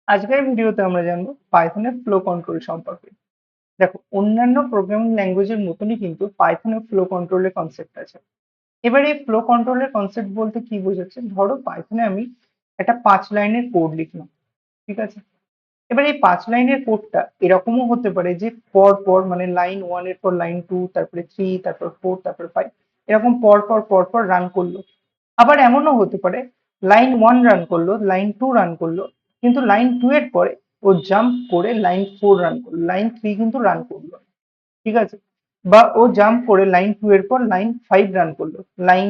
আজকের ভিডিওতে আমরা জানবো পাইথনের ফ্লো কন্ট্রোল সম্পর্কে। দেখো, অন্যান্য প্রোগ্রামিং ল্যাঙ্গুয়েজের মতনই কিন্তু পাইথনের ফ্লো কন্ট্রোলের কনসেপ্ট আছে। এবার এই ফ্লো কন্ট্রোলের কনসেপ্ট বলতে কি বোঝাচ্ছে, ধরো পাইথনে আমি একটা 5 লাইনের কোড লিখলাম, ঠিক আছে। এবার এই 5 লাইনের কোডটা এরকমও হতে পারে যে পর পর মানে লাইন 1 এর পর লাইন 2, তারপরে 3, তারপর 4, তারপর 5, এরকম পর পর পর পর রান করলো। আবার এমনও হতে পারে লাইন 1 রান করলো, লাইন 2 রান করলো, কিন্তু লাইন 2 এর পরে ও জাম্প করে লাইন 4 রান করলো, লাইন 3 কিন্তু রান করলো না, ঠিক আছে। বা ও জাম্প করে লাইন 2 এর পর লাইন 5 রান করলো, লাইন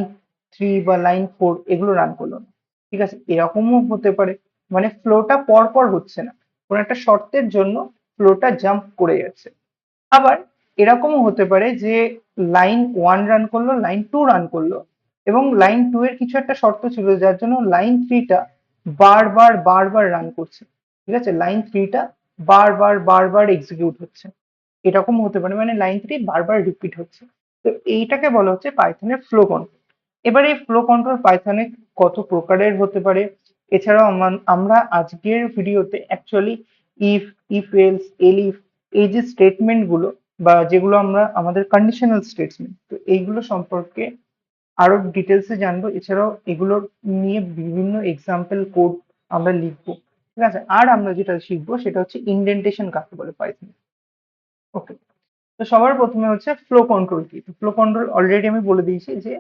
3 বা লাইন 4 এগুলো রান করলো না, ঠিক আছে। এরকমও হতে পারে, মানে ফ্লোটা পর পর হচ্ছে না, কোনো একটা শর্তের জন্য ফ্লোটা জাম্প করে যাচ্ছে। আবার এরকমও হতে পারে যে লাইন 1 রান করলো, লাইন 2 রান করলো, এবং লাইন 2 এর কিছু একটা শর্ত ছিল যার জন্য লাইন 3টা বারবার বারবার রান করছে, ঠিক আছে। লাইন 3টা বারবার বারবার এক্সিকিউট হচ্ছে, এরকম হতে পারে, মানে লাইন 3 বারবার রিপিট হচ্ছে। তো এইটাকে বলা হচ্ছে পাইথনের ফ্লো কন্ট্রোল। এবার এই ফ্লো কন্ট্রোল পাইথনে কত প্রকারের হতে পারে, এছাড়াও আমরা আজকের ভিডিওতে অ্যাকচুয়ালি ইফ, ইফ এলস, এলিফ, এই যে স্টেটমেন্ট গুলো বা যেগুলো আমরা আমাদের কন্ডিশনাল স্টেটমেন্ট, তো এইগুলো সম্পর্কে আরো ডিটেলসে জানবো। এছাড়াও এগুলোর নিয়ে বিভিন্ন এক্সাম্পল কোড আমরা লিখবো, ঠিক আছে। আর আমরা যেটা শিখবো সেটা হচ্ছে ইনডেন্টেশন কাকে বলে পাইথনে। ওকে, তো সবার প্রথমে হচ্ছে ফ্লো কন্ট্রোল কি। ফ্লো কন্ট্রোল অলরেডি আমি বলে দিয়েছি যে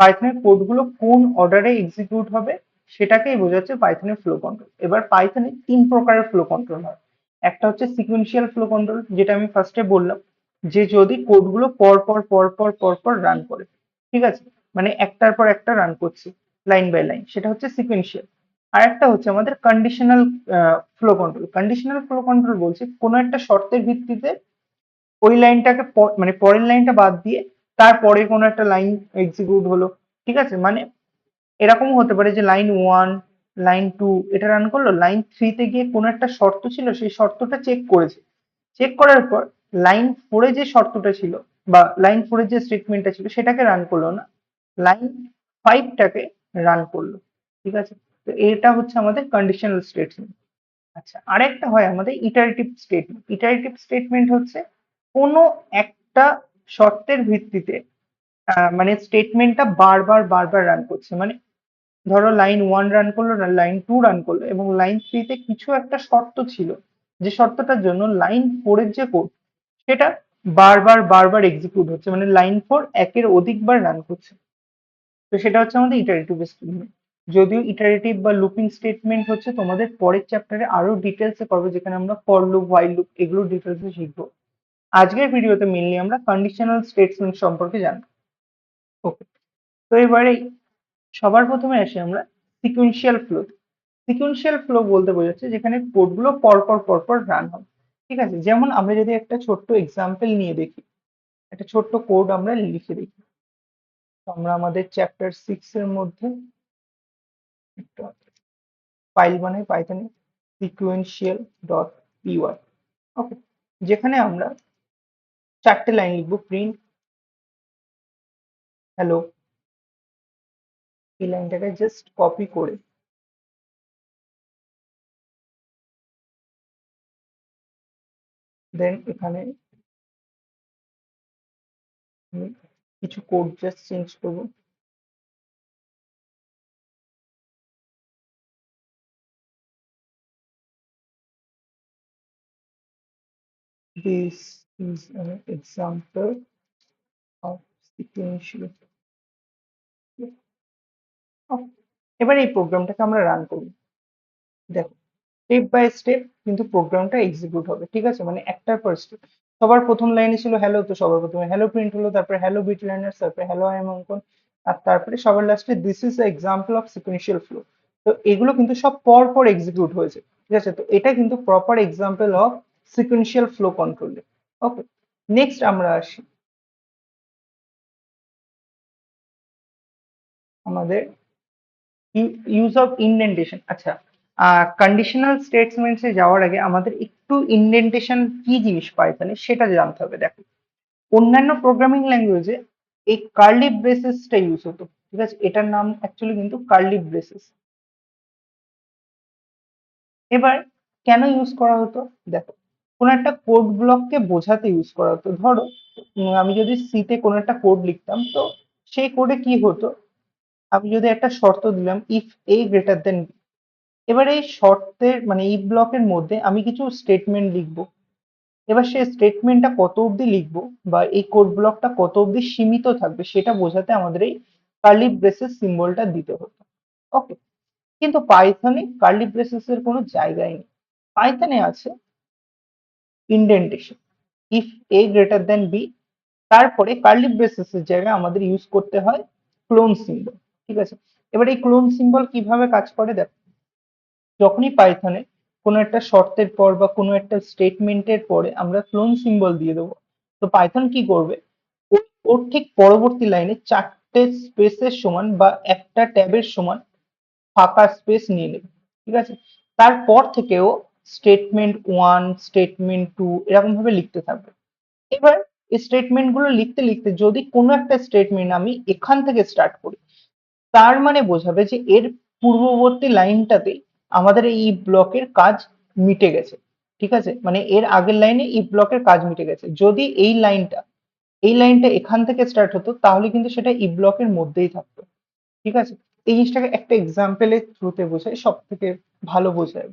পাইথনের কোডগুলো কোন অর্ডারে এক্সিকিউট হবে সেটাকেই বোঝাচ্ছে পাইথনের ফ্লো কন্ট্রোল। এবার পাইথনে 3 প্রকারের ফ্লো কন্ট্রোল হয়। একটা হচ্ছে সিকুয়েন্সিয়াল ফ্লো কন্ট্রোল, যেটা আমি ফার্স্টে বললাম, যে যদি কোডগুলো পর পর পর পর পর পর রান করে, ঠিক আছে, মানে একটার পর একটা রান করছে লাইন বাই লাইন, সেটা হচ্ছে সিকুয়েন্সিয়াল। আর একটা হচ্ছে আমাদের conditional flow control. Conditional flow control বলছে কোনো একটা শর্তের ভিত্তিতে ওই লাইনটাকে মানে পরের লাইনটা বাদ দিয়ে তারপরে কোনো একটা লাইন এক্সিকিউট হলো, ঠিক আছে। মানে এরকম হতে পারে যে লাইন 1, লাইন 2 এটা রান করলো, লাইন 3তে গিয়ে কোনো একটা শর্ত ছিল, সেই শর্তটা চেক করেছে, চেক করার পর লাইন 4এ যে শর্তটা ছিল বা লাইন 4এর যে স্টেটমেন্টটা ছিল সেটাকে রান করলো না, লাইন 5টাকে রান করলো, ঠিক আছে। তো এটা হচ্ছে আমাদের কন্ডিশনাল স্টেটমেন্ট। আচ্ছা, আরেকটা হয় আমাদের ইটারেটিভ স্টেটমেন্ট। ইটারেটিভ স্টেটমেন্ট হচ্ছে কোনো একটা শর্তের ভিত্তিতে মানে স্টেটমেন্টটা বারবার বারবার রান করছে। মানে ধরো লাইন 1 রান করলো, না লাইন 2 রান করলো, এবং লাইন 3তে কিছু একটা শর্ত ছিল, যে শর্তটার জন্য লাইন 4 এর যে কোড সেটা বারবার বারবার এক্সিকিউট হচ্ছে, মানে লাইন 4 একের অধিকবার রান করছে। তো সেটা হচ্ছে আমাদের ইটারেটিভ স্টেটমেন্ট। যদিও ইটারেটিভ বা লুপিং স্টেটমেন্ট হচ্ছে তোমাদের পরের চ্যাপ্টারে আরো ডিটেলসে করবে, যেখানে আমরা ফর লুপ, হোয়াইল লুপ এগুলো ডিটেলসে শিখবো। আজকের ভিডিওতে মেনলি আমরা কন্ডিশনাল স্টেটমেন্ট সম্পর্কে জানবো। ওকে, তো এবারে সবার প্রথমে আসি আমরা সিকুয়েন্সিয়াল ফ্লো। সিকুয়েন্সিয়াল ফ্লো বলতে বোঝাচ্ছে যেখানে কোডগুলো পরপর পরপর রান হবে, ঠিক আছে। যেমন আমরা যদি একটা ছোট্ট এক্সাম্পল নিয়ে দেখি, একটা ছোট্ট কোড আমরা লিখে দেখি। তো আমরা আমাদের চ্যাপ্টার 6 এর মধ্যে একটা ফাইল বানাই পাইথনে, সিকুয়েন্সিয়াল ডট পিওয়াই। ওকে, যেখানে আমরা 4টে লাইন লিখবো, প্রিন্ট হ্যালো। এই লাইনটাকে জাস্ট কপি করে দেন এখানে আমি কিছু কোড জাস্ট চেঞ্জ করবো। This is an example of sequential. Okay, এবার এই প্রোগ্রামটাকে আমরা রান করি। দেখো, স্টেপ বাই স্টেপ কিন্তু প্রোগ্রামটা এক্সিকিউট হবে, ঠিক আছে, মানে একটার পর স্টেপ। সবার প্রথম লাইনে ছিল হ্যালো, তো সবার প্রথমে হ্যালো প্রিন্ট হলো, তারপরে হ্যালো বিট লাইনার্স, তারপরে হ্যালো আই এম অঙ্কন, আর তারপরে সবার লাস্টে this is example of sequential flow. তো এগুলো কিন্তু সব পর পর এক্সিকিউট হয়েছে, ঠিক আছে। তো এটা কিন্তু proper example of sequential flow control. Okay, next আমরা আসি আমাদের ইউজ অফ ইনডেন্টেশন। আচ্ছা, কন্ডিশনাল স্টেটমেন্টসে যাওয়ার আগে আমাদের একটু ইনডেন্টেশন কি জিনিস পাইথনে সেটা জানতে হবে। দেখো, অন্যান্য প্রোগ্রামিং ল্যাঙ্গুয়েজে এই কার্লি ব্রেসেসটা ইউজ হতো, ঠিক আছে। এটার নাম অ্যাকচুয়ালি কিন্তু কার্লি ব্রেসেস। এবার কেন ইউজ করা হতো? দেখো, কোনো একটা কোড ব্লককে বোঝাতে ইউজ করা হতো। ধরো আমি যদি সিতে কোনো একটা কোড লিখতাম, তো সেই কোডে কি হতো, আমি যদি একটা শর্ত দিলাম if a greater than b, এবার এই শর্তের মানে ইফ ব্লকের মধ্যে আমি কিছু স্টেটমেন্ট লিখবো। এবার সেই স্টেটমেন্টটা কত অবধি লিখবো বা এই কোড ব্লকটা কত অবধি সীমিত থাকবে সেটা বোঝাতে আমাদের এই কার্লি ব্রেসেস সিম্বলটা দিতে হতো। ওকে, কিন্তু পাইথনে কার্লি ব্রেসেস এর কোনো জায়গাই নেই। পাইথনে আছে indentation, if a greater than b, তারপরে কার্লি ব্রেসেস এর জায়গায় আমাদের ইউজ করতে হয় ক্লোন সিম্বল। ঠিক আছে, এবার এই ক্লোন সিম্বল কিভাবে কাজ করে দেখো, যখনই পাইথনে কোনো একটা শর্তের পর বা কোনো একটা স্টেটমেন্টের পরে আমরা ক্লোন সিম্বল দিয়ে দেবো, তো পাইথন কি করবে, ওর ঠিক পরবর্তী লাইনে 4টে স্পেসের সমান বা একটা ট্যাবের সমান ফাঁকা স্পেস নিয়ে নেবে। ঠিক আছে, তারপর থেকেও স্টেটমেন্ট ওয়ান, স্টেটমেন্ট টু এরকম ভাবে লিখতে থাকবে। এবার এই স্টেটমেন্ট গুলো লিখতে লিখতে যদি কোনো একটা স্টেটমেন্ট আমি এখান থেকে স্টার্ট করি, তার মানে বোঝাবে যে এর পূর্ববর্তী লাইনটাতে আমাদের এই ইফ ব্লকের কাজ মিটে গেছে। ঠিক আছে, মানে এর আগের লাইনে ইফ ব্লকের কাজ মিটে গেছে। যদি এই লাইনটা এখান থেকে স্টার্ট হতো তাহলে কিন্তু সেটা ইফ ব্লকের মধ্যেই থাকতো। ঠিক আছে, এই জিনিসটাকে একটা এক্সাম্পলের থ্রুতে বোঝায়, সব থেকে ভালো বোঝায়।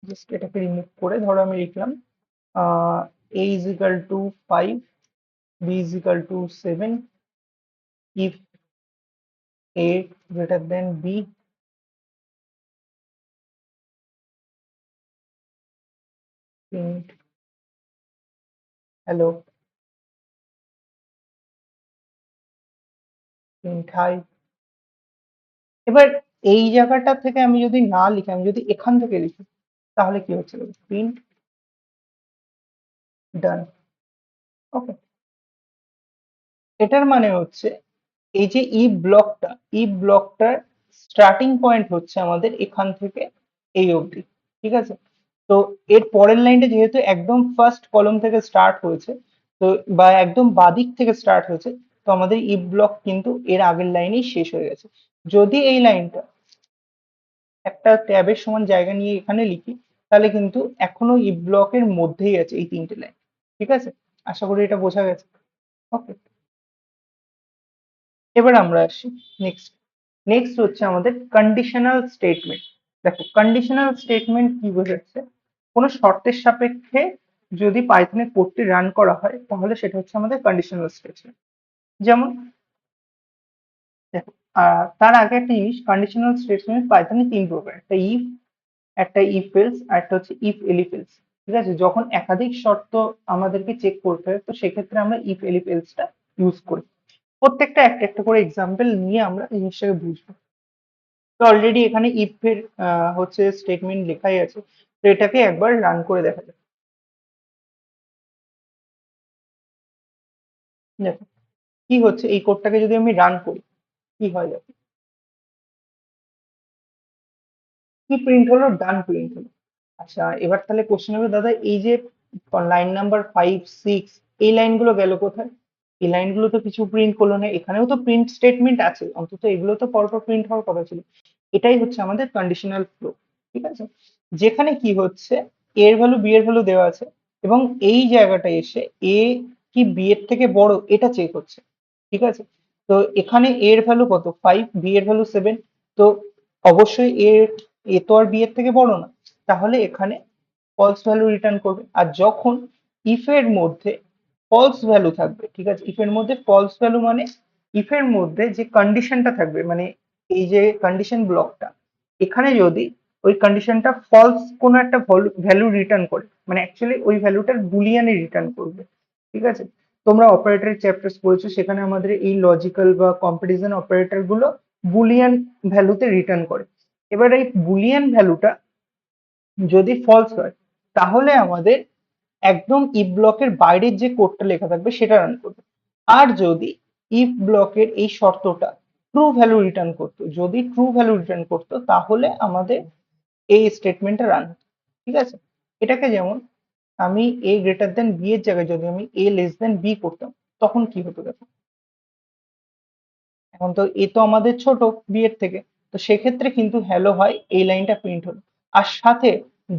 জাস্ট এটাকে রিমুভ করে ধরো আমি লিখলাম a is equal to 5, b is equal to 7, if a greater than b, print hello, print hi। এবার এই জায়গাটা থেকে আমি যদি না লিখি, আমি যদি এখান থেকে লিখি, তাহলে কি হচ্ছে, প্রিন্ট ডান। ওকে, এটার মানে হচ্ছে এই যে ই ব্লকটার স্টার্টিং পয়েন্ট হচ্ছে আমাদের এখান থেকে এই অবধি। ঠিক আছে, তো এর পরের লাইনটা যেহেতু একদম ফার্স্ট কলম থেকে স্টার্ট হয়েছে, তো বা একদম বাদিক থেকে স্টার্ট হয়েছে, তো আমাদের ই ব্লক কিন্তু এর আগের লাইনেই শেষ হয়ে গেছে। যদি এই লাইনটা একটা ট্যাবের সমান জায়গা নিয়ে এখানে লিখি, তাহলে কিন্তু এখনো ই ব্লকের মধ্যেই আছে এই 3টে লাইন। ঠিক আছে, আশা করি এটা বোঝা গেছে। ওকে, এবার আমরা আসি নেক্সট। নেক্সট হচ্ছে আমাদের কন্ডিশনাল স্টেটমেন্ট। দেখো, কন্ডিশনাল স্টেটমেন্ট কি বোঝাচ্ছে, কোনো শর্তের সাপেক্ষে যদি পাইথনে কোডটি রান করা হয় তাহলে সেটা হচ্ছে আমাদের কন্ডিশনাল স্টেটমেন্ট। যেমন দেখো, তার আগে একটা জিনিস, কন্ডিশনাল স্টেটমেন্ট পাইথনে 3 প্রকার, একটা ইফ, একটা ইফ এলস, আর একটা হচ্ছে ইফ এলিফ এলস। ঠিক আছে, যখন একাধিক শর্ত আমাদেরকে চেক করতে হয়, তো সেক্ষেত্রে আমরা ইফ এলিফ এলসটা ইউজ করি। প্রত্যেকটা একটা একটা করে এক্সাম্পল নিয়ে আমরা এই জিনিসটাকে বুঝবো। তো অলরেডি এখানে ইফ এর হচ্ছে স্টেটমেন্ট লেখাই আছে, তো এটাকে একবার রান করে দেখা যাক। দেখো কি হচ্ছে, এই কোডটাকে যদি আমি রান করি কি হয় দেখো, কি প্রিন্ট হলো, ডান প্রিন্ট হলো। আচ্ছা, এবার তাহলে কোশ্চেন হবে, দাদা এই যে লাইন নাম্বার 5, 6, এই লাইনগুলো গেল কোথায়? এই লাইনগুলো তো কিছু প্রিন্ট করলো না, এখানেও তো প্রিন্ট স্টেটমেন্ট আছে, অন্তত এগুলো তো পরপর প্রিন্ট হওয়ার কথা ছিল। এটাই হচ্ছে আমাদের কন্ডিশনাল ফ্লো। ঠিক আছে, যেখানে কি হচ্ছে, এ এর ভ্যালু বি এর ভ্যালু দেওয়া আছে, এবং এই জায়গাটা এসে এ কি বি এর থেকে বড় এটা চেক হচ্ছে। ঠিক আছে, তো এখানে এ এর ভ্যালু কত, 5, বি এর ভ্যালু 7, তো অবশ্যই এ তো আর বি এর থেকে বড় না, তাহলে এখানে ফলস ভ্যালু রিটার্ন করবে। আর যখন ইফ এর মধ্যে ফলস ভ্যালু থাকবে, ঠিক আছে, ইফ এর মধ্যে ফলস ভ্যালু মানে ইফ এর মধ্যে যে কন্ডিশনটা থাকবে, মানে এই যে কন্ডিশন ব্লকটা, এখানে যদি ওই কন্ডিশনটা ফলস কোনো একটা ভ্যালু রিটার্ন করে, মানে অ্যাকচুয়ালি ওই ভ্যালুটার বুলিয়ানে রিটার্ন করবে। ঠিক আছে, তোমরা অপারেটর চ্যাপ্টার্স পড়েছো, সেখানে আমাদের এই লজিক্যাল বা কম্পারিজন অপারেটর গুলো বুলিয়ান ভ্যালুতে রিটার্ন করে। এবার এই বুলিয়ান ভ্যালুটা যদি ফলস হয়, তাহলে আমাদের একদম ইফ ব্লকের বাইরের যে কোডটা লেখা থাকবে সেটা রান করবে। আর যদি ইফ ব্লকের এই শর্তটা ট্রু ভ্যালু রিটার্ন করতো, যদি ট্রু ভ্যালু রিটার্ন করতো, তাহলে আমাদের এই স্টেটমেন্টটা রান হতো। ঠিক আছে, এটাকে যেমন আমি এ গ্রেটার দেন বি এর জায়গায় যদি আমি এ লেস দেন বি করতাম, তখন কি হতো দেখো, এখন তো এ তো আমাদের ছোট বি এর থেকে, তো সেক্ষেত্রে কিন্তু হ্যালো হয় এই লাইনটা প্রিন্ট হলো, আর সাথে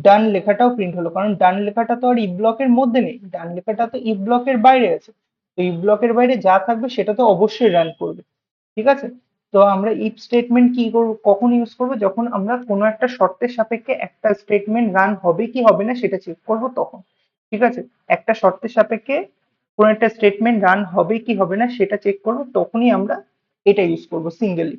ডান লেখাটাও প্রিন্ট হলো, কারণ ডান লেখাটা তো আর ইফ ব্লকের মধ্যে নেই, ডান লেখাটা তো ইফ ব্লকের বাইরে আছে। তো ইফ ব্লকের বাইরে যা থাকবে সেটা তো অবশ্যই রান করবে, ঠিক আছে। তো আমরা ইফ স্টেটমেন্ট কি করব, কখন ইউজ করব, যখন আমরা কোনো একটা শর্তের সাপেক্ষে একটা স্টেটমেন্ট রান হবে কি হবে না সেটা চেক করব তখন, ঠিক আছে। একটা শর্তের সাপেক্ষে কোনো একটা স্টেটমেন্ট রান হবে কি হবে না সেটা চেক করব, তখনই আমরা এটা ইউজ করব সিঙ্গেলি।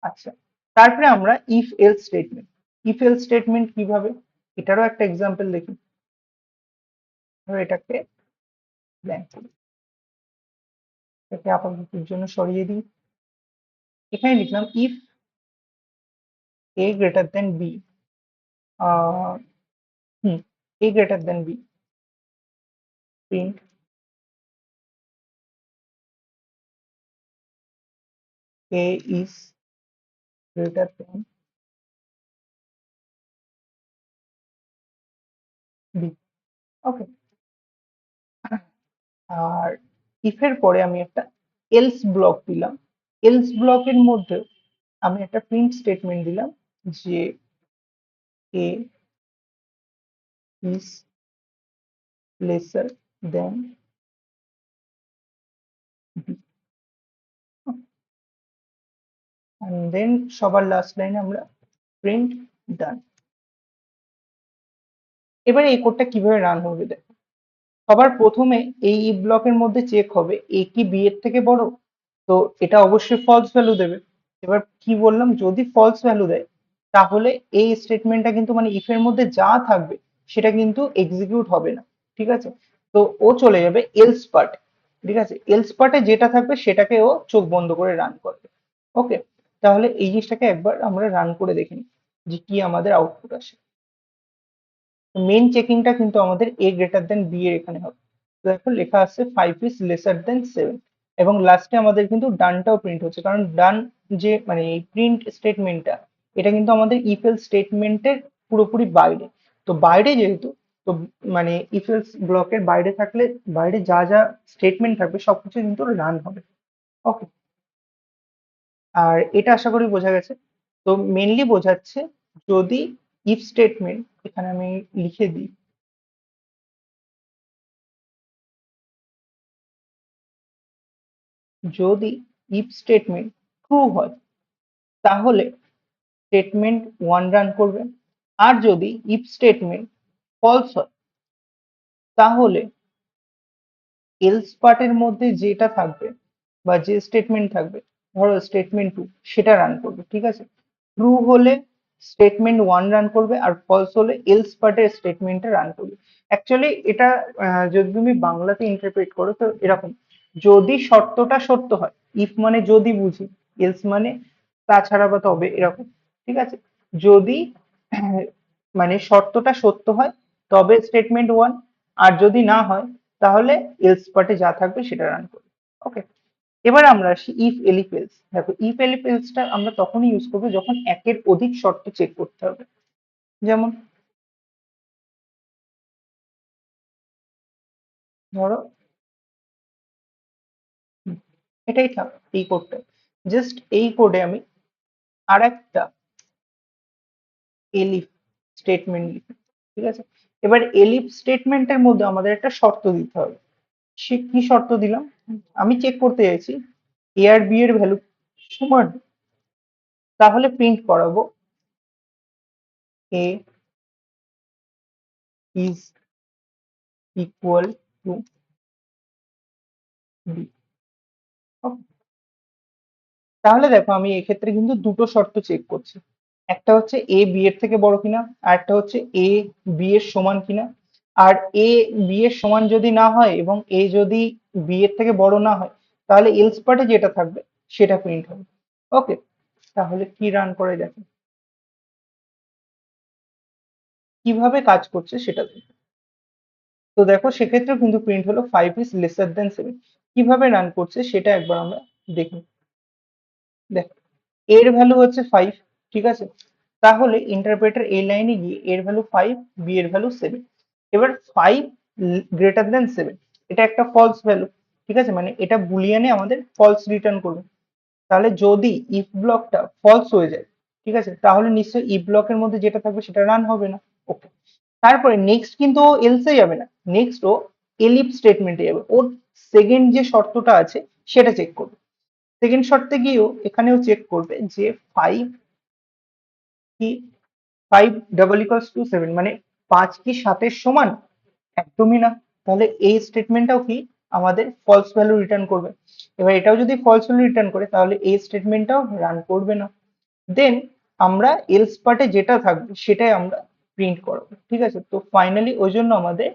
আচ্ছা, তারপরে আমরা if else statement. If else statement কিভাবে, এটারও একটা এক্সাম্পল দেখি। ধরো এটাকে ব্ল্যাঙ্ক করি, এটাকে আপাততের জন্য সরিয়ে দিই। এখানে লিখলাম if a greater than b, a greater than b, print a is greater than b, okay. আর if এর পরে আমি একটা else ব্লক দিলাম, else ব্লকের মধ্যে আমি একটা প্রিন্ট স্টেটমেন্ট দিলাম যে a is lesser than b, and then সবার লাস্ট লাইনে আমরা প্রিন্ট ডান। এবারে এই কোডটা কিভাবে রান হবে দেখো। সবার প্রথমে এই ইফ ব্লকের মধ্যে চেক হবে এ কি বি এর থেকে বড়, তো এটা অবশ্যই ফলস ভ্যালু দেবে। এবার কি বললাম, যদি ফলস ভ্যালু দেয় তাহলে এই স্টেটমেন্টটা কিন্তু মানে ইফ এর মধ্যে যা থাকবে সেটা কিন্তু এক্সিকিউট হবে না, ঠিক আছে। তো ও চলে যাবে এলস পার্ট, ঠিক আছে। এলস পার্টে যেটা থাকবে সেটাকে ও চোখ বন্ধ করে রান করবে, ওকে। তাহলে এই জিনিসটাকে একবার আমরা রান করে দেখে নিই যে কি আমাদের আউটপুট আসে। মেইন চেকিংটা কিন্তু আমাদের এ গ্রেটার দেন বি এর এখানে হবে। তো দেখো লেখা আছে 5 ইজ লেসার দেন 7, এবং লাস্টে আমাদের কিন্তু ডানটাও প্রিন্ট হচ্ছে, কারণ ডান যে মানে এই প্রিন্ট স্টেটমেন্টটা এটা কিন্তু আমাদের ইফ এলস স্টেটমেন্টের পুরোপুরি বাইরে। তো বাইরে যেহেতু, তো মানে ইফ এলস ব্লকের বাইরে থাকলে বাইরে যা যা স্টেটমেন্ট থাকবে সবকিছু কিন্তু রান হবে, ওকে। আর এটা আশা করি বোঝা গেছে। তো মেনলি বোঝাচ্ছে যদি ইফ স্টেটমেন্ট, এখানে আমি লিখে দিই, যদি ইফ স্টেটমেন্ট ট্রু হয় তাহলে স্টেটমেন্ট ওয়ান রান করবে, আর যদি ইফ স্টেটমেন্ট ফলস হয় তাহলে এলস পার্টের মধ্যে যেটা থাকবে বা যে স্টেটমেন্ট থাকবে, ধরো স্টেটমেন্ট টু, সেটা রান করবে, ঠিক আছে। ট্রু হলে স্টেটমেন্ট ওয়ান রান করবে, আর ফলস হলে এলস পার্টের স্টেটমেন্টটা রান করবে। অ্যাকচুয়ালি এটা যদি তুমি বাংলাতে ইন্টারপ্রেট করো তো এরকম, যদি শর্তটা সত্য হয়, ইফ মানে যদি বুঝি, এলস মানে তাছাড়া বা তবে এরকম, ঠিক আছে। যদি মানে শর্তটা সত্য হয় তবে স্টেটমেন্ট ওয়ান, আর যদি না হয় তাহলে এলস পার্টে যা থাকবে সেটা রান করবে, ওকে। এবার আমরা আসি ইফ এলিফ এলস। দেখো ইফ এলিফ এলসটা আমরা তখনই ইউজ করবো যখন একের অধিক শর্ত চেক করতে হবে। যেমন ধরো হুম, এটাই থাক, এই কোডটা, জাস্ট এই কোডে আমি আর একটা এলিফ স্টেটমেন্ট লিখি, ঠিক আছে। এবার এলিফ স্টেটমেন্টের মধ্যে আমাদের একটা শর্ত দিতে হবে। সে কি শর্ত দিলাম, আমি চেক করতে চাইছি এ আর বি এর ভ্যালু সমান, তাহলে প্রিন্ট করাবো এ ইজ ইকুয়াল টু বি। তাহলে দেখো আমি এক্ষেত্রে কিন্তু দুটো শর্ত চেক করছি, একটা হচ্ছে এ বি এর থেকে বড় কিনা, আর একটা হচ্ছে এ বি এর সমান কিনা। আর এ বি এর সমান যদি না হয় এবং এ যদি বি এর থেকে বড় না হয় তাহলে এলস পার্টে যেটা থাকবে সেটা প্রিন্ট হবে, ওকে। তাহলে কি রান করে দেখো কিভাবে কাজ করছে সেটা দেখো। তো দেখো সেক্ষেত্রে কিন্তু প্রিন্ট হলো 5 ইজ লেসার দেন 7। কিভাবে রান করছে সেটা একবার আমরা দেখি। দেখো এর ভ্যালু হচ্ছে 5, ঠিক আছে। তাহলে ইন্টারপ্রেটার এই লাইনে গিয়ে এর ভ্যালু 5, বি এর ভ্যালু 7। এবার 5 গ্রেটার দেন 7, এটা একটা ফলস ভ্যালু, ঠিক আছে, মানে এটা বুলিয়ানে আমাদের ফলস রিটার্ন করবে। তাহলে যদি ইফ ব্লকটা ফলস হয়ে যায়, ঠিক আছে, তাহলে নিশ্চয়ই ইফ ব্লকের মধ্যে যেটা থাকবে সেটা রান হবে না। ওকে, তারপরে নেক্সট কিন্তু ও এলসে যাবে না, নেক্সট ও এলিফ স্টেটমেন্টে যাবে। ওর সেকেন্ড যে শর্তটা আছে সেটা চেক করবে। সেকেন্ড শর্তে গিয়েও এখানেও চেক করবে যে ফাইভ কি, 5 = 7, মানে 5 কি 7-এর সমান? একদমই না। তাহলে এই স্টেটমেন্টটাও কি আমাদের ফলস ভ্যালু রিটার্ন করবে। এবার এটাও যদি ফলস ভ্যালু রিটার্ন করে তাহলে এই স্টেটমেন্টটাও রান করবে না। দেন আমরা এলস পার্টে যেটা থাকবে সেটাই আমরা প্রিন্ট করবো, ঠিক আছে। তো ফাইনালি ওই জন্য আমাদের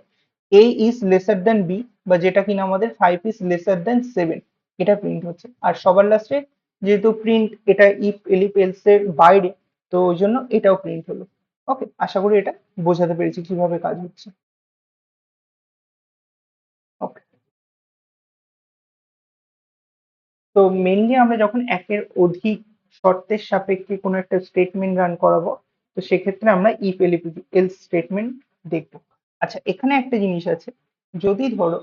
এ ইজ লেসার দেন বি, বা যেটা কিনা আমাদের 5 is lesser than 7, এটা প্রিন্ট হচ্ছে। আর সবার লাস্টে যেহেতু প্রিন্ট এটা ইফ এলিফ এলস এর বাইরে, তো ওই জন্য এটাও প্রিন্ট হলো। ওকে, আশা করি এটা বোঝাতে পেরেছি কিভাবে কাজ হচ্ছে। ওকে, তো মেনলি আমরা যখন একের অধিক শর্তের সাপেক্ষে কোনো একটা স্টেটমেন্ট রান করাবো, তো সেক্ষেত্রে আমরা ইফ এলিফ এলস স্টেটমেন্ট দেখবো। আচ্ছা, এখানে একটা জিনিস আছে, যদি ধরো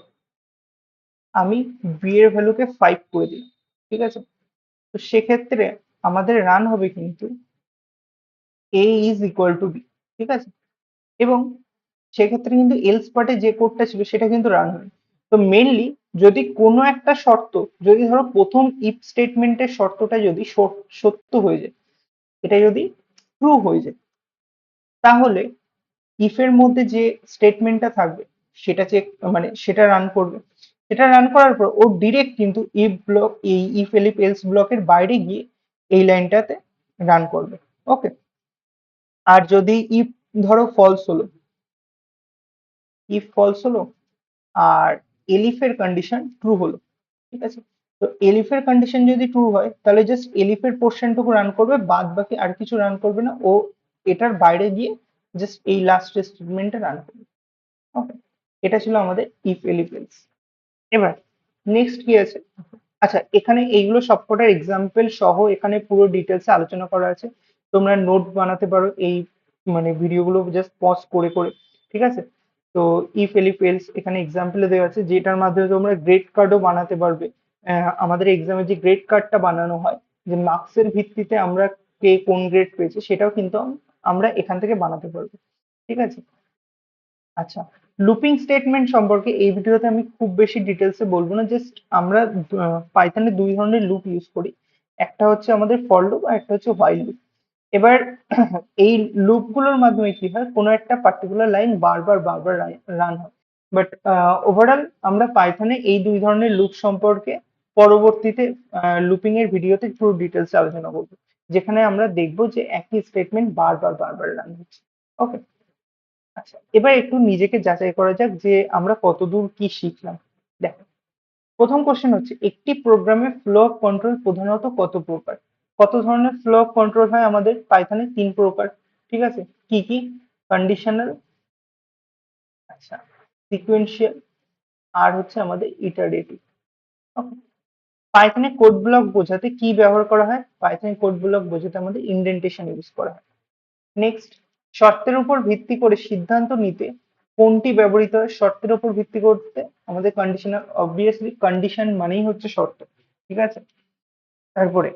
আমি বি এর ভ্যালুকে 5 করে দিই, ঠিক আছে, তো সেক্ষেত্রে আমাদের রান হবে কিন্তু এ ইজ ইকুয়াল টু বি, ঠিক আছে। এবং সেক্ষেত্রে কিন্তু এলস পার্টে যে কোডটা ছিল সেটা কিন্তু রান হয়। তো মেনলি যদি কোনো একটা শর্ত, যদি ধরো প্রথম ইফ স্টেটমেন্টের শর্তটা যদি সত্য হয়ে যায়, এটা যদি ট্রু হয়ে যায়, তাহলে ইফ এর মধ্যে যে স্টেটমেন্টটা থাকবে সেটা চেক, মানে সেটা রান করবে। সেটা রান করার পর ও ডিরেক্ট কিন্তু ইফ ব্লক, এই ইফ এলিফ এলস ব্লকের বাইরে গিয়ে এই লাইনটাতে রান করবে। ওকে, আর যদি ইফ ধরো ফলস হলো, ইফ ফলস হলো আর এলিফের কন্ডিশন ট্রু হলো, ঠিক আছে। তো এলিফের কন্ডিশন যদি ট্রু হয় তাহলে জাস্ট এলিফের পোর্শনটুকু রান করবে, বাদ বাকি আর কিছু রান করবে না। ও এটার বাইরে গিয়ে জাস্ট এই লাস্ট স্টেটমেন্টটা রান করবে। ওকে, এটা ছিল আমাদের ইফ এলিফ এলস। এবার নেক্সট কি আছে? আচ্ছা, এখানে এইগুলো সবকটার এক্সাম্পল সহ এখানে পুরো ডিটেলসে আলোচনা করা আছে। তোমরা নোট বানাতে পারো এই, মানে ভিডিওগুলো জাস্ট পজ করে করে, ঠিক আছে। তো ইফ এলিফ এলস এখানে এক্সাম্পলে দেওয়া আছে, যেটার মাধ্যমে তোমরা গ্রেড কার্ডও বানাতে পারবে। আমাদের এক্সামে যে গ্রেড কার্ডটা বানানো হয়, যে মার্কসের ভিত্তিতে আমরা কে কোন গ্রেড পেয়েছে, সেটাও কিন্তু আমরা এখান থেকে বানাতে পারবো, ঠিক আছে। আচ্ছা, লুপিং স্টেটমেন্ট সম্পর্কে এই ভিডিওতে আমি খুব বেশি ডিটেলসে বলবো না, জাস্ট আমরা পাইথনে দুই ধরনের লুপ ইউজ করি। একটা হচ্ছে আমাদের ফর লুপ আর একটা হচ্ছে হোয়াইল লুপ। এবার এই লুপ গুলোর মাধ্যমে কি হয়, কোনো একটা পার্টিকুলার লাইন বারবার বারবার রান হয়। বাট ওভারঅল আমরা পাইথনে এই দুই ধরনের লুপ সম্পর্কে পরবর্তীতে লুপিং এর ভিডিওতে পুরো ডিটেলসে আলোচনা করবো, যেখানে আমরা দেখবো যে একই স্টেটমেন্ট বারবার বারবার রান হচ্ছে। ওকে, আচ্ছা, এবার একটু নিজেকে যাচাই করা যাক যে আমরা কতদূর কি শিখলাম। দেখো, প্রথম কোশ্চেন হচ্ছে একটি প্রোগ্রামে ফ্লো অফ কন্ট্রোল প্রধানত কত প্রকার? কত ধরনের ফ্লো অফ কন্ট্রোল হয় আমাদের পাইথনে? 3 প্রকার, ঠিক আছে। কি কি? কন্ডিশনাল, আচ্ছা, সিকুয়েন্সিয়াল, আর হচ্ছে আমাদের ইটারেটিভ। ওকে, পাইথনে কোড ব্লক বোঝাতে কি ব্যবহার করা হয়? পাইথনে কোড ব্লক বোঝাতে আমাদের ইন্ডেন্টেশন ইউজ করা হয়। নেক্সট, শর্তের উপর ভিত্তি করে সিদ্ধান্ত নিতে কোনটি ব্যবহৃত হয়? শর্তের উপর ভিত্তি করতে আমাদের কন্ডিশনাল, অবভিয়াসলি কন্ডিশন মানেই হচ্ছে শর্ত, ঠিক আছে। তারপরে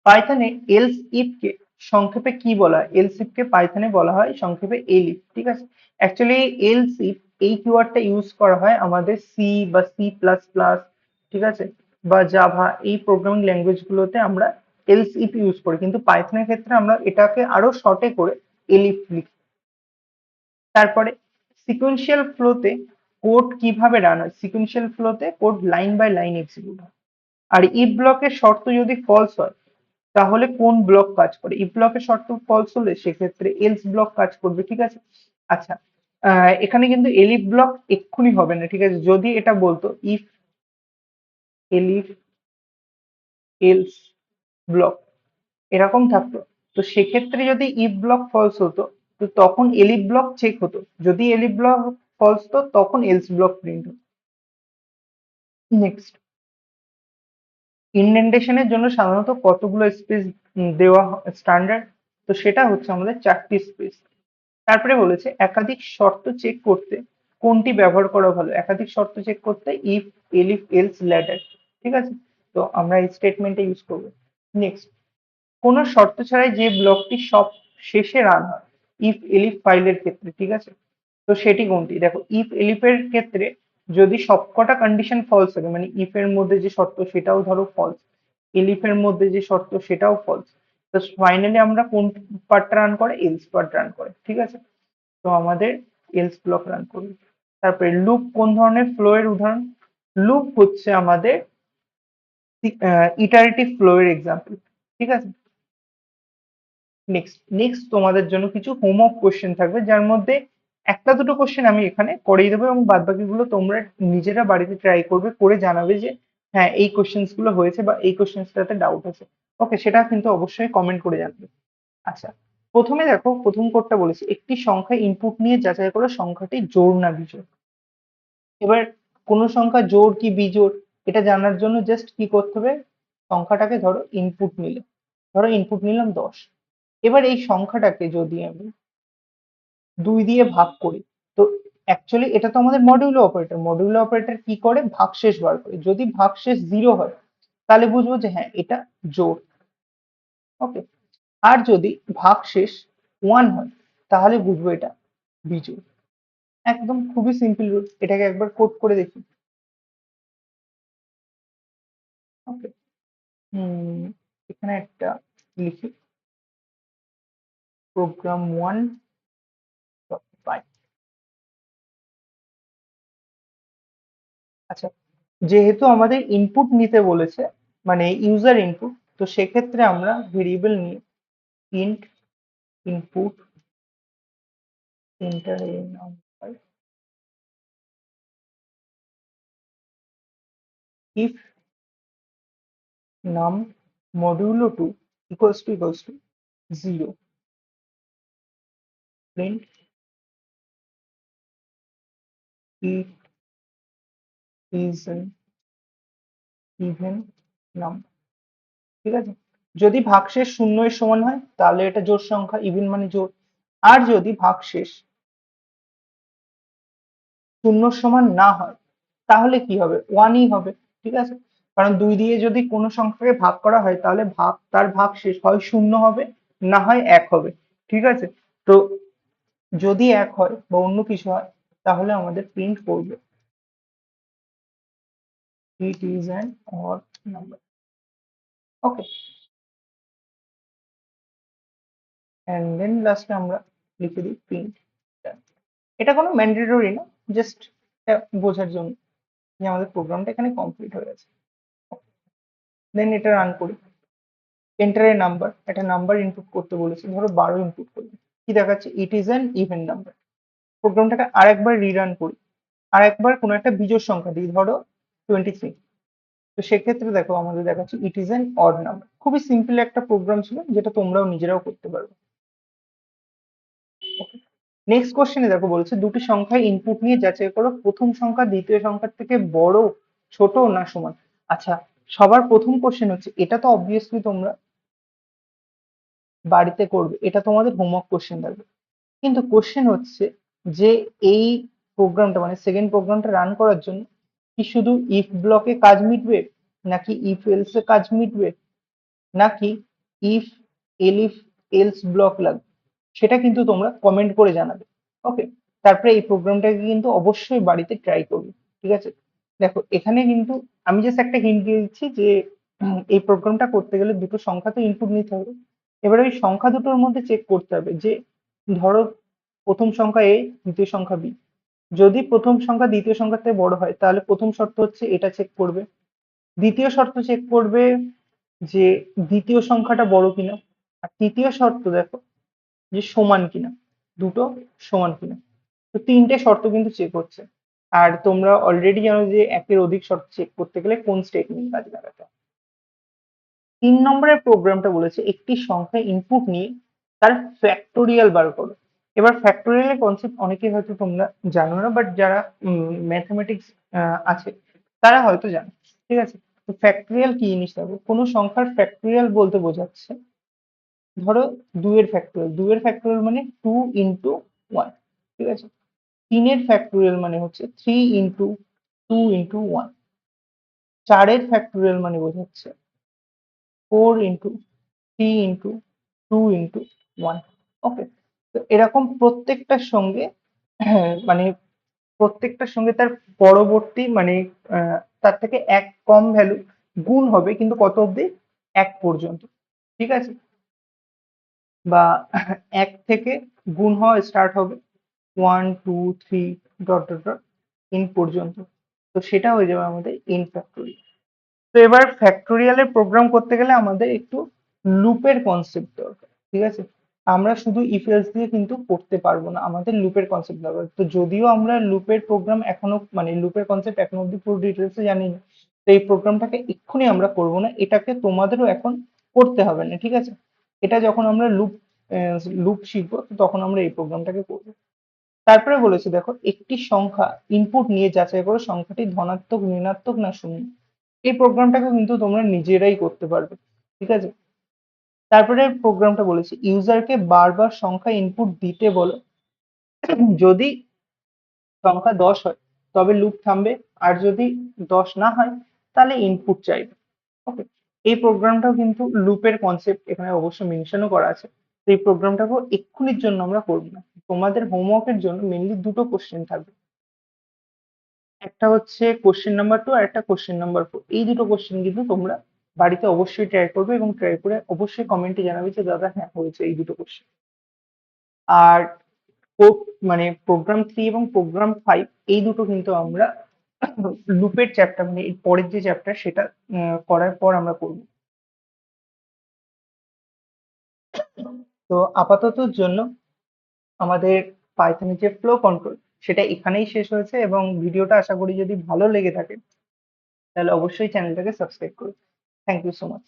পাইথনে এলস ইফ কে সংক্ষেপে কি বলা হয়? এলস ইফ কে পাইথনে বলা হয় সংক্ষেপে এলিফ, ঠিক আছে। অ্যাকচুয়ালি এলস ইফ এই কিওয়ার্ডটা ইউজ করা হয় আমাদের সি বা সি প্লাস প্লাস, ঠিক আছে, বা জাভা, এই প্রোগ্রামিং ল্যাঙ্গুয়েজ গুলোতে আমরা এলস ইফ ইউজ করি, কিন্তু পাইথনের ক্ষেত্রে আমরা এটাকে আরো শর্টে করে এলিফ লিখি। তারপরে সিকুয়েন্সিয়াল ফ্লোতে কোড কিভাবে রান হয়? সিকুয়েন্সিয়াল ফ্লোতে code line by line execute হয়। আর ইফ ব্লকের শর্ত যদি ফলস হয় তাহলে কোন ব্লক কাজ করে? ইফ ব্লকের শর্ত ফলস হলে সেক্ষেত্রে এলস ব্লক কাজ করবে, ঠিক আছে। আচ্ছা, এখানে কিন্তু এলিফ ব্লক এক্ষুনি হবে না, ঠিক আছে। যদি এটা বলতো ইফ এলিফ এলস ব্লক এরকম থাকতো, তো সেক্ষেত্রে যদি ইফ ব্লক ফলস হতো তো তখন এলিফ ব্লক চেক হতো। যদি এলিফ ব্লক ফলস হতো তখন এলস ব্লক প্রিন্ট হতো। নেক্সট, ইন্ডেন্টেশনের জন্য সাধারণত কতগুলো স্পেস দেওয়া স্ট্যান্ডার্ড? তো সেটা হচ্ছে আমাদের 4টি স্পেস। তারপরে বলেছে একাধিক শর্ত চেক করতে কোনটি ব্যবহার করা ভালো? একাধিক শর্ত চেক করতে ইফ এলিফ এলস ল্যাডার, ঠিক আছে। তো আমরা এই স্টেটমেন্টটা ইউজ করবো। নেক্সট, কোনো শর্ত ছাড়াই যে ব্লকটি সব শেষে রান হয় ইফ এলিফ ফাইলের ক্ষেত্রে, ঠিক আছে? তো সেটি কোনটি? দেখো, ইফ এলিফের ক্ষেত্রে যদি সবকটা কন্ডিশন ফলস থাকে, মানে ইফ এর মধ্যে যে শর্ত সেটাও ধরো ফলস, এলিফের মধ্যে যে শর্ত সেটাও ফলস, তো ফাইনালি আমরা কোন পার্টটা রান করে? এলস পার্ট রান করে, ঠিক আছে? তো আমাদের এলস ব্লক রান করবে। তারপরে লুপ কোন ধরনের ফ্লো এর উদাহরণ? লুপ হচ্ছে আমাদের ইটারেটিভ ফ্লো এর এক্সাম্পল, ঠিক আছে? নেক্সট তোমাদের জন্য কিছু হোমওয়ার্ক কোশ্চেন থাকবে, যার মধ্যে একটা দুটো কোশ্চেন আমি এখানে করিয়ে দেবো এবং বাদ বাকিগুলো তোমরা নিজেরা বাড়িতে ট্রাই করবে, করে জানাবে যে হ্যাঁ এই কোশ্চেন্স গুলো হয়েছে বা এই কোশ্চেন্সটাতে ডাউট আছে। ওকে, সেটা কিন্তু অবশ্যই কমেন্ট করে জানাবে। আচ্ছা, প্রথমে দেখো, প্রথম কোডটা বলেছে একটি সংখ্যা ইনপুট নিয়ে যাচাই করো সংখ্যাটি জোড় না বিজোড়। এবার কোন সংখ্যা জোড় কি বিজোড় এটা জানার জন্য জাস্ট কি করতে হবে? সংখ্যাটাকে ধরো ইনপুট নিলে, ধরো ইনপুট নিলাম 10। এবার এই সংখ্যাটাকে যদি আমি 2 দিয়ে ভাগ করি, তো অ্যাকচুয়ালি এটা তো আমাদের মডিউলো অপারেটর, মডিউলো অপারেটর কি করে? ভাগশেষ বার করে। যদি ভাগশেষ 0 হয় তাহলে বুঝবো যে হ্যাঁ এটা জোড়। ওকে, আর যদি ভাগশেষ 1 হয় তাহলে বুঝবো এটা বিজোড়। একদম খুবই সিম্পল রুল, এটাকে একবার কোড করে দেখি। ওকে, এখানে একটা লিখি, প্রোগ্রাম 1.py। আচ্ছা, যেহেতু আমাদের ইনপুট নিতে বলেছে, মানে ইউজার ইনপুট, তো সেক্ষেত্রে আমরা ভেরিয়েবল নিয়ে int input enter a number if num modulo 2 equals to 0, print it is an even number, ঠিক আছে? যদি ভাগশেষ 0 এর সমান হয় তাহলে এটা জোড় সংখ্যা, ইভেন মানে জোড়। আর যদি ভাগশেষ 0 এর সমান না হয় তাহলে কি হবে? 1ই হবে, ঠিক আছে? কারণ 2 দিয়ে যদি কোনো সংখ্যাকে ভাগ করা হয় তাহলে তার ভাগশেষ হয় 0 হবে, না হয় 1 হবে, ঠিক আছে? তো যদি 1 হয় বা অন্য কিছু হয় তাহলে আমাদের প্রিন্ট করবে it is an odd number। Okay, and then লাস্টে আমরা লিখে দিই প্রিন্ট। এটা কোনো ম্যান্ডেটরি না, জাস্ট বোঝার জন্য যে আমাদের প্রোগ্রামটা এখানে কমপ্লিট হয়ে গেছে। দেন এটা রান করি। এন্টার এ নাম্বার, একটা নাম্বার ইনপুট করতে বলেছে, ধরো 12 ইনপুট করবে। কি দেখাচ্ছে? It is an even number. প্রোগ্রামটাকে আরেকবার রিরান করি, আরেকবার কোনো একটা বিজোড় সংখ্যা দিই, ধরো 23। তো সেক্ষেত্রে দেখো আমাদের দেখাচ্ছে it is an odd number. খুবই সিম্পল একটা প্রোগ্রাম ছিল, যেটা তোমরাও নিজেরাও করতে পারবে। নেক্সট কোশ্চেনে দেখো বলছে দুটি সংখ্যায় ইনপুট নিয়ে যাচাই করো প্রথম সংখ্যা দ্বিতীয় সংখ্যার থেকে বড়, ছোট না সমান। আচ্ছা, সবার প্রথম কোশ্চেন হচ্ছে, এটা তো অবভিয়াসলি তোমরা বাড়িতে করবে, এটা তোমাদের হোমওয়ার্ক কোশ্চেন থাকবে। কিন্তু কোশ্চেন হচ্ছে যে এই প্রোগ্রামটা, মানে সেকেন্ড প্রোগ্রামটা রান করার জন্য কি শুধু ইফ ব্লকে কাজ মিটবে, নাকি ইফ এলস এ কাজ মিটবে, নাকি ইফ এলিফ এলস ব্লক লাগবে, সেটা কিন্তু তোমরা কমেন্ট করে জানাবে। ওকে, তারপরে এই প্রোগ্রামটাকে কিন্তু অবশ্যই বাড়িতে ট্রাই করবে, ঠিক আছে? দেখো এখানে কিন্তু আমি জাস্ট একটা হিন্ট দিয়ে দিচ্ছি যে এই প্রোগ্রামটা করতে গেলে দুটো সংখ্যা তো ইনপুট নিতে হবে। এবার ওই সংখ্যা দুটোর মধ্যে চেক করতে হবে যে, ধরো প্রথম সংখ্যা এ, দ্বিতীয় সংখ্যা বি। যদি প্রথম সংখ্যা দ্বিতীয় সংখ্যার থেকে বড় হয় তাহলে প্রথম শর্ত হচ্ছে এটা চেক করবে। দ্বিতীয় শর্ত চেক করবে যে দ্বিতীয় সংখ্যাটা বড় কিনা। আর তৃতীয় শর্ত দেখো যে সমান কিনা, দুটো সমান কিনা। তো তিনটে শর্ত কিন্তু চেক হচ্ছে। আর তোমরা অলরেডি জানো যে একের অধিক শর্ত চেক করতে গেলে কোন স্টেটমেন্ট কাজে লাগাতে হয়। 3 নম্বরের প্রোগ্রামটা বলেছে একটি সংখ্যা ইনপুট নিয়ে তার ফ্যাক্টোরিয়াল বার করো। এবার ফ্যাক্টোরিয়াল কনসেপ্ট অনেকেই হয়তো তোমরা জানো না, বাট যারা ম্যাথমেটিক্স আছে তারা হয়তো জানে, ঠিক আছে? তো ফ্যাক্টোরিয়াল কি জিনিস? দেখো, কোনো সংখ্যার ফ্যাক্টোরিয়াল বলতে বোঝাচ্ছে, ধরো 2 এর ফ্যাক্টোরিয়াল মানে 2 × 1, ঠিক আছে? 3-এর ফ্যাক্টোরিয়াল মানে হচ্ছে 3 × 2 × 1। 4 এর ফ্যাক্টোরিয়াল মানে বোঝাচ্ছে 4 ইন্টু 3 ইন্টু 2 ইন্টু 1। ওকে, তো এরকম প্রত্যেকটার সঙ্গে মানে প্রত্যেকটার সঙ্গে তার পরবর্তী মানে তার থেকে এক কম ভ্যালু গুণ হবে, কিন্তু কত অবধি? 1 পর্যন্ত। ঠিক আছে, বা 1 থেকে গুণ হওয়া স্টার্ট হবে 1 2 3 ডট ডট ডট ইন পর্যন্ত। তো সেটা হয়ে যাবে আমাদের ইন ফ্যাক্টোরিয়াল। তো এবার ফ্যাক্টোরিয়ালের প্রোগ্রাম করতে গেলে আমাদের একটু লুপের কনসেপ্ট দরকার। ঠিক আছে, আমরা শুধু ইফ এলস দিয়ে কিন্তু করতে পারবো না, আমাদের লুপের কনসেপ্ট দরকার। তো যদিও আমরা লুপের প্রোগ্রাম এখনো মানে লুপের কনসেপ্ট এখনো অব্দি পুরো ডিটেলসে জানি না, তো এই প্রোগ্রামটাকে এক্ষুনি আমরা করবো না, এটাকে তোমাদেরও এখন করতে হবে না। ঠিক আছে, এটা যখন আমরা লুপ শিখবো তো তখন আমরা এই প্রোগ্রামটাকে করবো। তারপরে বলেছে দেখো, একটি সংখ্যা ইনপুট নিয়ে যাচাই করো সংখ্যাটি ধনাত্মক, ঋণাত্মক না শূন্য। এই প্রোগ্রামটাকে কিন্তু তোমরা নিজেরাই করতে পারবে। ঠিক আছে, তারপরে প্রোগ্রামটা বলেছে ইউজারকে বারবার সংখ্যা ইনপুট দিতে বলো, যদি সংখ্যা 10 হয় তবে লুপ থামবে, আর যদি 10 না হয় তাহলে ইনপুট চাইবে। ওকে, এই প্রোগ্রামটাও কিন্তু লুপের কনসেপ্ট এখানে অবশ্য মেনশনও করা আছে। তো এই প্রোগ্রামটাকেও এক্ষুনির জন্য আমরা করবো না, তোমাদের হোমওয়ার্কের জন্য মেনলি দুটো কোশ্চেন থাকবে। একটা হচ্ছে কোশ্চেন নাম্বার 2 আর একটা কোশ্চেন নাম্বার 4। এই দুটো কোশ্চেন কিন্তু তোমরা বাড়িতে অবশ্যই ট্রাই করবে, এবং ট্রাই করে অবশ্যই কমেন্টে জানাবে যে দাদা হ্যাঁ হয়েছে এই দুটো কোশ্চেন। আর মানে প্রোগ্রাম 3 এবং প্রোগ্রাম 5 এই দুটো কিন্তু আমরা লুপের চ্যাপ্টার মানে এর পরের যে চ্যাপ্টার সেটা করার পর আমরা করব। তো আপাততর জন্য আমাদের পাইথনের যে ফ্লো কন্ট্রোল সেটা এখানেই শেষ হয়েছে, এবং ভিডিওটা আশা করি যদি ভালো লেগে থাকে তাহলে অবশ্যই চ্যানেলটাকে সাবস্ক্রাইব করুন। Thank you so much.